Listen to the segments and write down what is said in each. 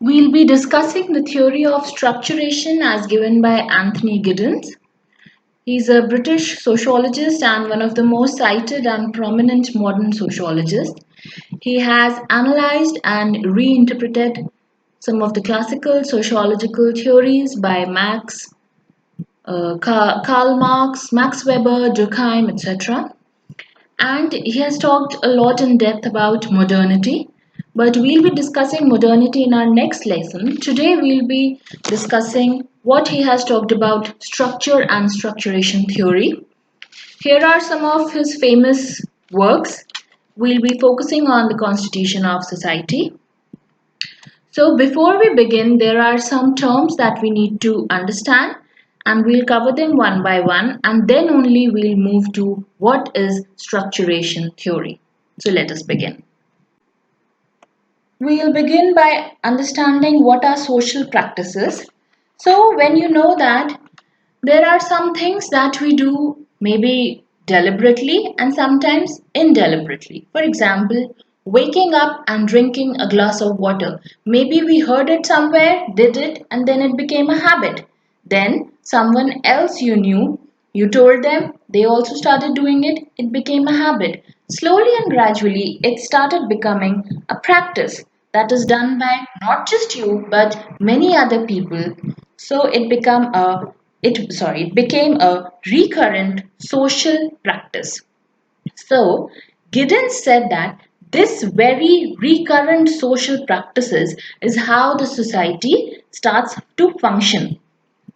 We'll be discussing the theory of structuration as given by Anthony Giddens. He's a British sociologist and one of the most cited and prominent modern sociologists. He has analyzed and reinterpreted some of the classical sociological theories by Karl Marx, Max Weber, Durkheim, etc. And he has talked a lot in depth about modernity. But we'll be discussing modernity in our next lesson. Today we'll be discussing what he has talked about structure and structuration theory. Here are some of his famous works. We'll be focusing on the constitution of society. So before we begin, there are some terms that we need to understand and we'll cover them one by one and then only we'll move to what is structuration theory. So let us begin. We'll begin by understanding what are social practices. So when you know that there are some things that we do maybe deliberately and sometimes indeliberately. For example, waking up and drinking a glass of water. Maybe we heard it somewhere, did it, and then it became a habit. Then someone else you knew, you told them, they also started doing it, it became a habit. Slowly and gradually, it started becoming a practice that is done by not just you but many other people. So it became a recurrent social practice. So Giddens said that this very recurrent social practices is how the society starts to function.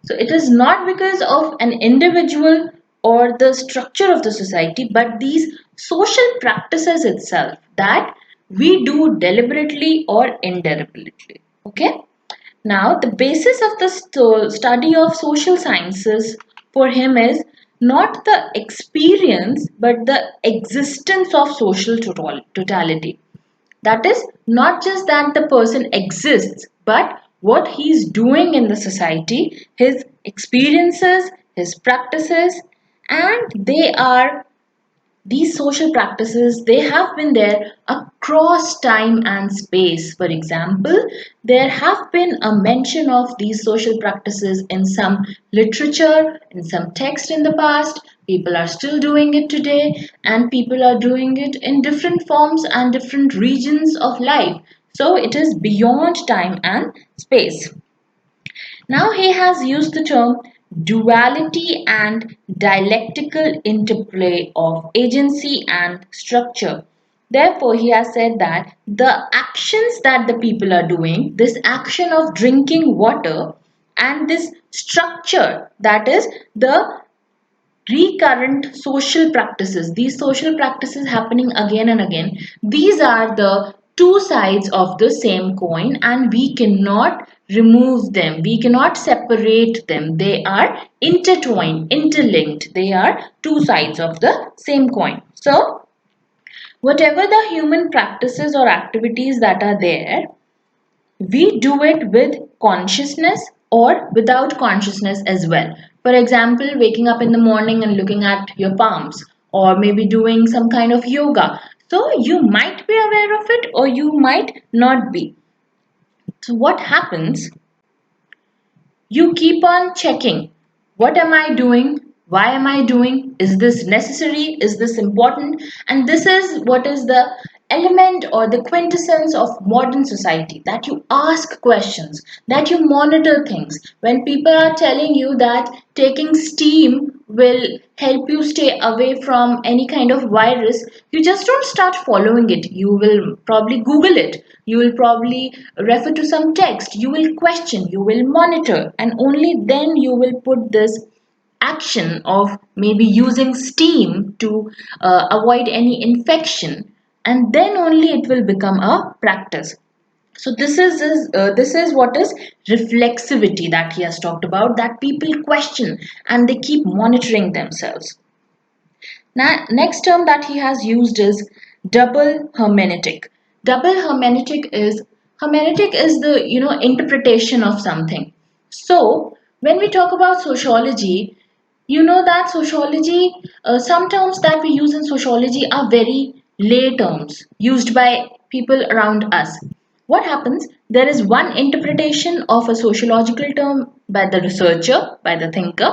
So it is not because of an individual or the structure of the society, but these social practices itself that we do deliberately or indeliberately. Okay. Now, the basis of the study of social sciences for him is not the experience but the existence of social totality. That is not just that the person exists, but what he's doing in the society, his experiences, his practices, and these social practices, they have been there across time and space. For example, there have been a mention of these social practices in some literature, in some text in the past. People are still doing it today, and people are doing it in different forms and different regions of life. So it is beyond time and space. Now he has used the term duality and dialectical interplay of agency and structure. Therefore, he has said that the actions that the people are doing, this action of drinking water, and this structure, that is the recurrent social practices, these social practices happening again and again, these are the two sides of the same coin and we cannot remove them, we cannot separate them. They are intertwined, interlinked, they are two sides of the same coin. So whatever the human practices or activities that are there, we do it with consciousness or without consciousness as well. For example, waking up in the morning and looking at your palms, or maybe doing some kind of yoga. So you might be aware of it or you might not be. So what happens? You keep on checking. What am I doing? Why am I doing? Is this necessary? Is this important? And this is what is the element or the quintessence of modern society, that you ask questions, that you monitor things. When people are telling you that taking steam will help you stay away from any kind of virus, you just don't start following it. You will probably Google it. You will probably refer to some text. You will question, you will monitor, and only then you will put this action of maybe using steam to avoid any infection, and then only it will become a practice. So this is what is reflexivity that he has talked about, that people question and they keep monitoring themselves. Now, next term that he has used is double hermeneutic. Double hermeneutic is the interpretation of something. So when we talk about sociology, you know that sociology, some terms that we use in sociology are very lay terms used by people around us. what happens? There is one interpretation of a sociological term by the researcher, by the thinker,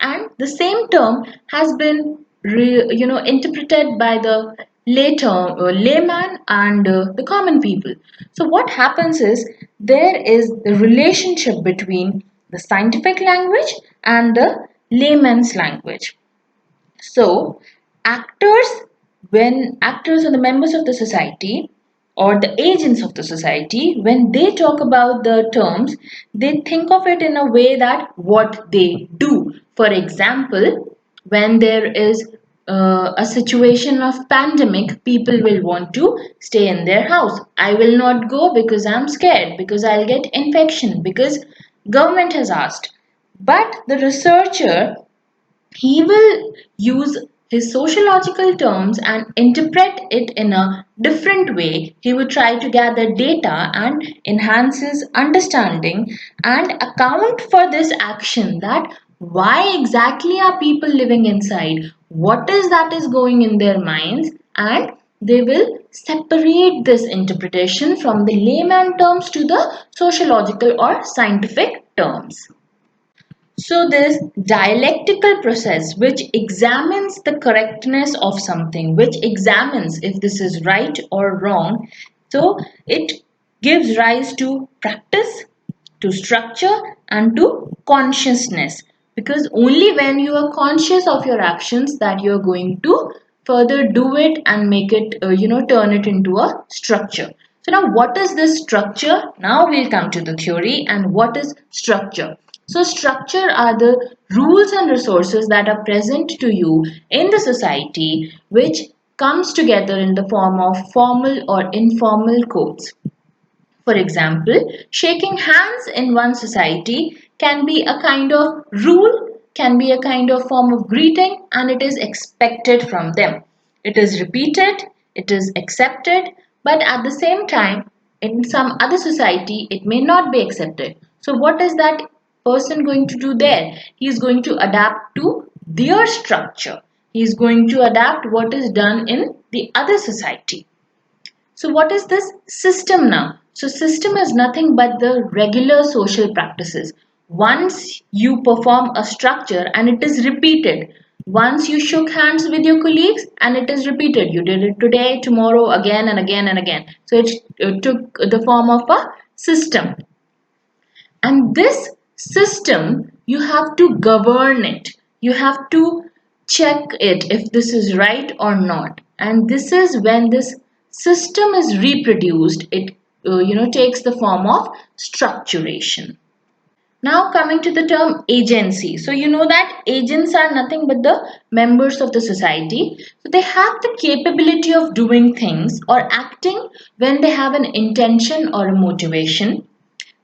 and the same term has been interpreted by the layman and the common people. So what happens is there is the relationship between the scientific language and the layman's language. So, actors, when actors or the members of the society or the agents of the society, when they talk about the terms, they think of it in a way that what they do. For example, when there is a situation of pandemic, people will want to stay in their house. I will not go because I'm scared, because I'll get infection, because government has asked. But the researcher, he will use his sociological terms and interpret it in a different way. He will try to gather data and enhance his understanding and account for this action, that why exactly are people living inside, what is that is going in their minds, and they will separate this interpretation from the layman terms to the sociological or scientific terms. So, this dialectical process, which examines the correctness of something, which examines if this is right or wrong, so it gives rise to practice, to structure, and to consciousness. Because only when you are conscious of your actions that you are going to further do it and make it, turn it into a structure. So now what is this structure? Now we'll come to the theory and what is structure. So structure are the rules and resources that are present to you in the society, which comes together in the form of formal or informal codes. For example, shaking hands in one society can be a kind of rule, can be a kind of form of greeting, and it is expected from them. It is repeated, it is accepted, but at the same time, in some other society, it may not be accepted. So, what is that person going to do there? He is going to adapt to their structure. He is going to adapt what is done in the other society. So what is this system now? So system is nothing but the regular social practices. Once you perform a structure and it is repeated. Once you shook hands with your colleagues and it is repeated. You did it today, tomorrow, again and again and again. So it took the form of a system. And this system, you have to govern it. You have to check it if this is right or not. And this is when this system is reproduced, it takes the form of structuration. Now coming to the term agency. So you know that agents are nothing but the members of the society. So they have the capability of doing things or acting when they have an intention or a motivation.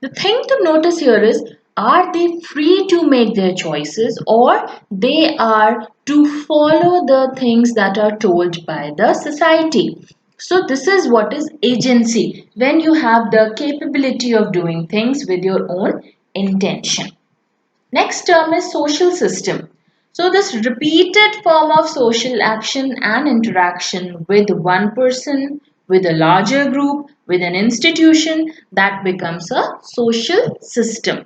The thing to notice here is, are they free to make their choices or they are to follow the things that are told by the society. So this is what is agency, when you have the capability of doing things with your own intention. Next term is social system. So this repeated form of social action and interaction with one person, with a larger group, with an institution, that becomes a social system.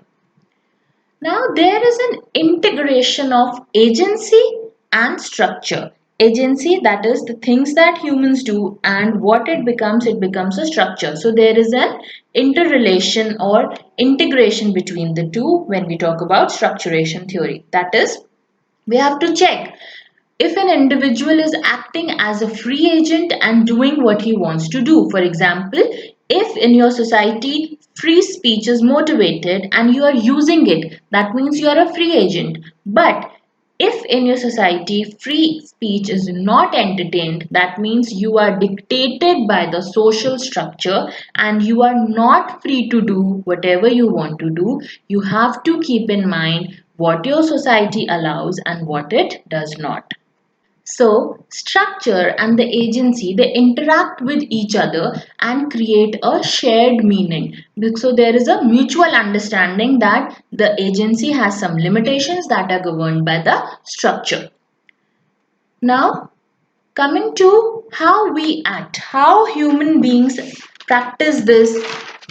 Now there is an integration of agency and structure. Agency, that is the things that humans do, and what it becomes a structure. So there is an interrelation or integration between the two when we talk about structuration theory. That is, we have to check if an individual is acting as a free agent and doing what he wants to do. For example, if in your society free speech is motivated and you are using it, that means you are a free agent. But if in your society free speech is not entertained, that means you are dictated by the social structure and you are not free to do whatever you want to do. You have to keep in mind what your society allows and what it does not. So, structure and the agency, they interact with each other and create a shared meaning. So, there is a mutual understanding that the agency has some limitations that are governed by the structure. Now, coming to how we act, how human beings practice this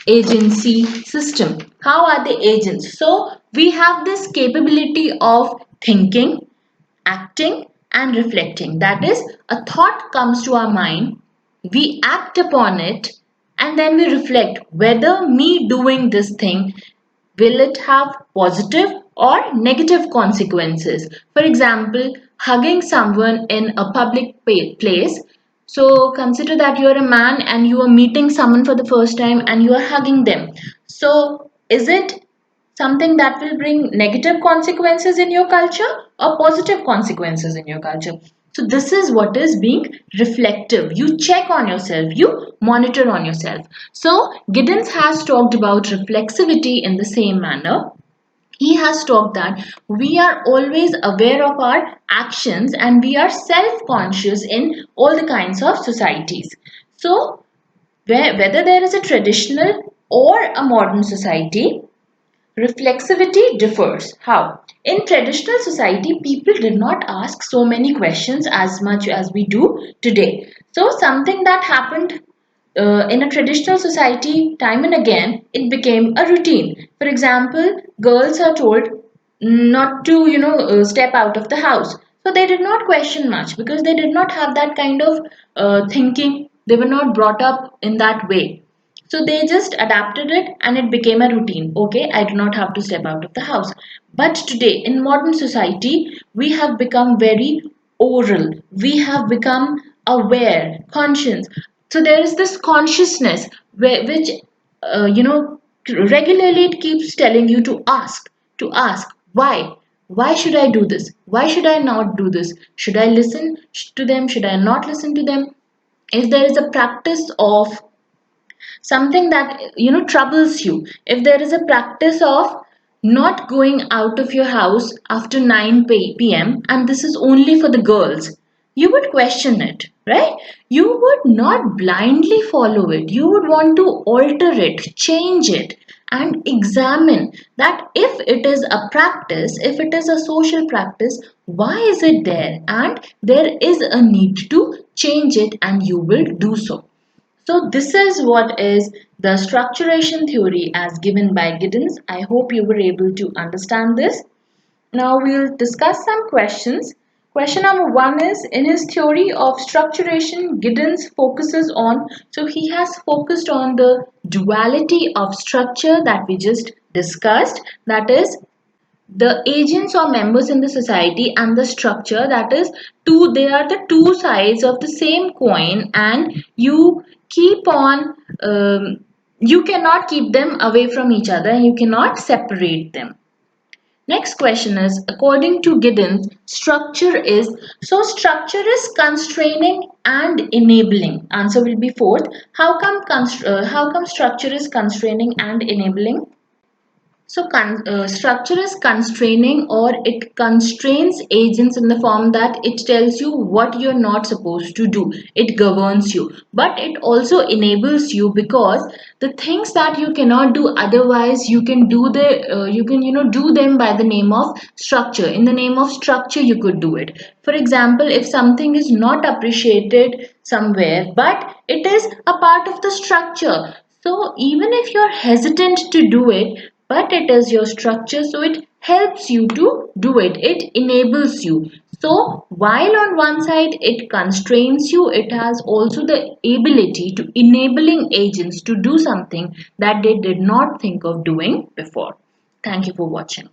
agency system. How are they agents? So we have this capability of thinking, acting and reflecting. That is, a thought comes to our mind, we act upon it, and then we reflect whether me doing this thing, will it have positive or negative consequences. For example, hugging someone in a public place. So consider that you are a man and you are meeting someone for the first time and you are hugging them. So is it something that will bring negative consequences in your culture or positive consequences in your culture? So this is what is being reflective. You check on yourself, you monitor on yourself. So Giddens has talked about reflexivity in the same manner. He has talked that we are always aware of our actions and we are self-conscious in all the kinds of societies. So whether there is a traditional or a modern society, reflexivity differs. How? In traditional society, people did not ask so many questions as much as we do today. So, something that happened in a traditional society time and again, it became a routine. For example, girls are told not to, step out of the house. So, they did not question much because they did not have that kind of thinking. They were not brought up in that way. So they just adapted it and it became a routine. Okay, I do not have to step out of the house. But today, in modern society, we have become very oral. We have become aware, conscious. So there is this consciousness which, regularly it keeps telling you to ask, why? Why should I do this? Why should I not do this? Should I listen to them? Should I not listen to them? If there is a practice of something that troubles you, if there is a practice of not going out of your house after 9 p.m. and this is only for the girls, you would question it, right? You would not blindly follow it. You would want to alter it, change it, and examine that if it is a practice, if it is a social practice, why is it there, and there is a need to change it, and you will do so. So this is what is the structuration theory as given by Giddens. I hope you were able to understand this. Now we'll discuss some questions. Question number one is, in his theory of structuration, Giddens focuses on, so he has focused on the duality of structure that we just discussed, that is the agents or members in the society and the structure, that is two, they are the two sides of the same coin, and you keep on you cannot keep them away from each other, you cannot separate them. Next question is, according to Giddens, structure is constraining and enabling. Answer will be fourth. How come structure is constraining and enabling? So, structure is constraining, or it constrains agents in the form that it tells you what you're not supposed to do. It governs you, but it also enables you, because the things that you cannot do otherwise, you can do do them by the name of structure. In the name of structure, you could do it. For example, if something is not appreciated somewhere, but it is a part of the structure. So even if you're hesitant to do it, but it is your structure, so it helps you to do it. It enables you. So while on one side it constrains you, it has also the ability to enabling agents to do something that they did not think of doing before. Thank you for watching.